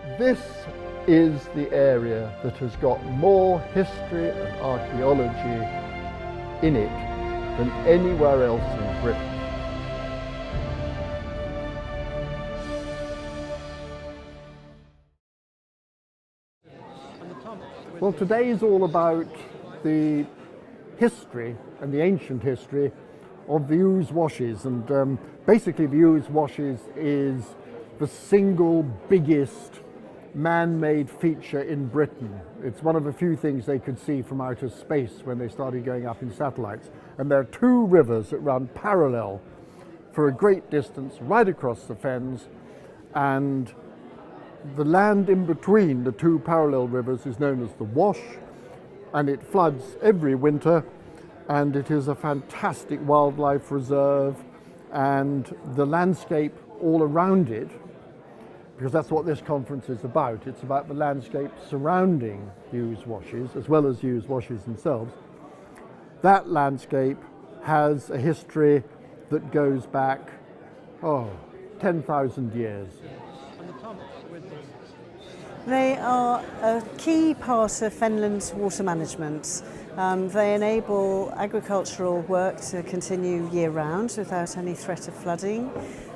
This is the area that has got more history and archaeology in it than anywhere else in Britain. Well, today is all about the history and the ancient history of the Ouse Washes, and basically the Ouse Washes is the single biggest man-made feature in Britain. It's one of the few things they could see from outer space when they started going up in satellites. And there are two rivers that run parallel for a great distance right across the fens, and the land in between the two parallel rivers is known as the Wash, and it floods every winter, and it is a fantastic wildlife reserve, and the landscape all around it, because that's what this conference is about. It's about the landscape surrounding the Ouse Washes, as well as the Ouse Washes themselves. That landscape has a history that goes back, 10,000 years. They are a key part of Fenland's water management. They enable agricultural work to continue year-round without any threat of flooding.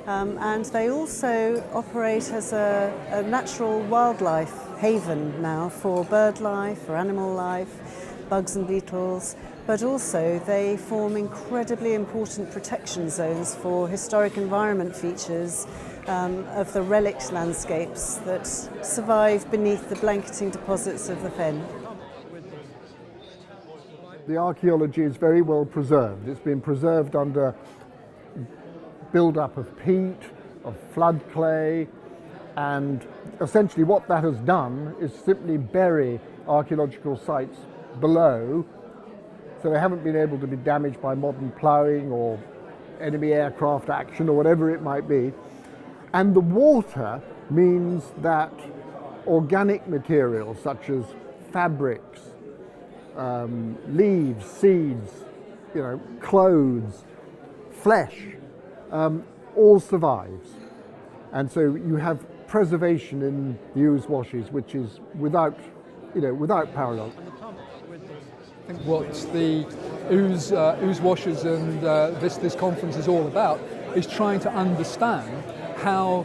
And they also operate as a natural wildlife haven now for bird life, for animal life, bugs and beetles, but also they form incredibly important protection zones for historic environment features of the relict landscapes that survive beneath the blanketing deposits of the fen. The archaeology is very well preserved. It's been preserved under build-up of peat, of flood clay, and essentially what that has done is simply bury archaeological sites below, so they haven't been able to be damaged by modern ploughing or enemy aircraft action or whatever it might be. And the water means that organic materials such as fabrics, leaves, seeds, clothes, flesh, all survives. And so you have preservation in the Ouse Washes, which is without parallel. I think what the Ouse Washes and this conference is all about is trying to understand how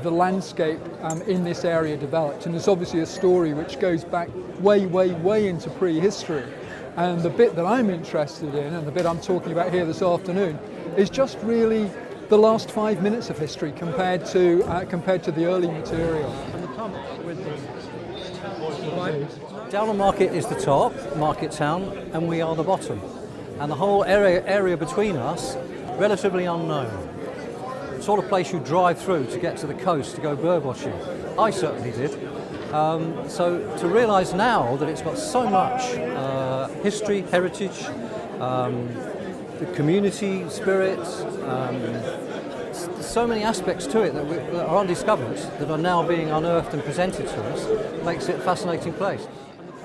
the landscape in this area developed. And there's obviously a story which goes back way into prehistory. And the bit that I'm interested in, and the bit I'm talking about here this afternoon, is just really the last 5 minutes of history compared to the early material. Downham Market is the top, market town, and we are the bottom. And the whole area between us, relatively unknown. Sort of place you drive through to get to the coast to go bird watching. I certainly did. So to realise now that it's got so much history, heritage, the community spirit, so many aspects to it that are undiscovered, that are now being unearthed and presented to us, makes it a fascinating place.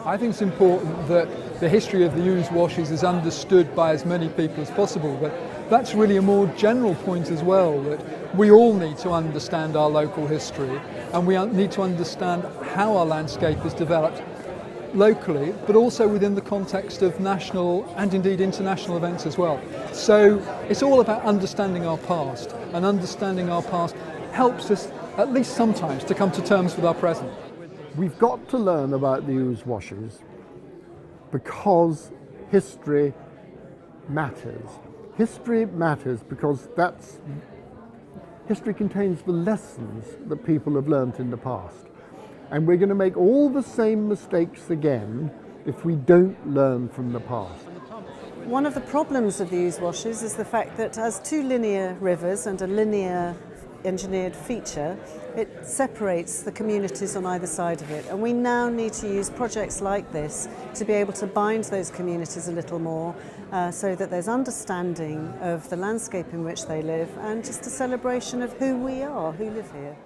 I think it's important that the history of the Ouse Washes is understood by as many people as possible, but that's really a more general point as well, that we all need to understand our local history, and we need to understand how our landscape has developed locally, but also within the context of national and indeed international events as well. So it's all about understanding our past, and understanding our past helps us, at least sometimes, to come to terms with our present. We've got to learn about the Ouse Washes because history matters. History matters because history contains the lessons that people have learnt in the past. And we're going to make all the same mistakes again if we don't learn from the past. One of the problems of the Ouse Washes is the fact that as two linear rivers and a linear engineered feature, it separates the communities on either side of it. And we now need to use projects like this to be able to bind those communities a little more so that there's understanding of the landscape in which they live and just a celebration of who we are, who live here.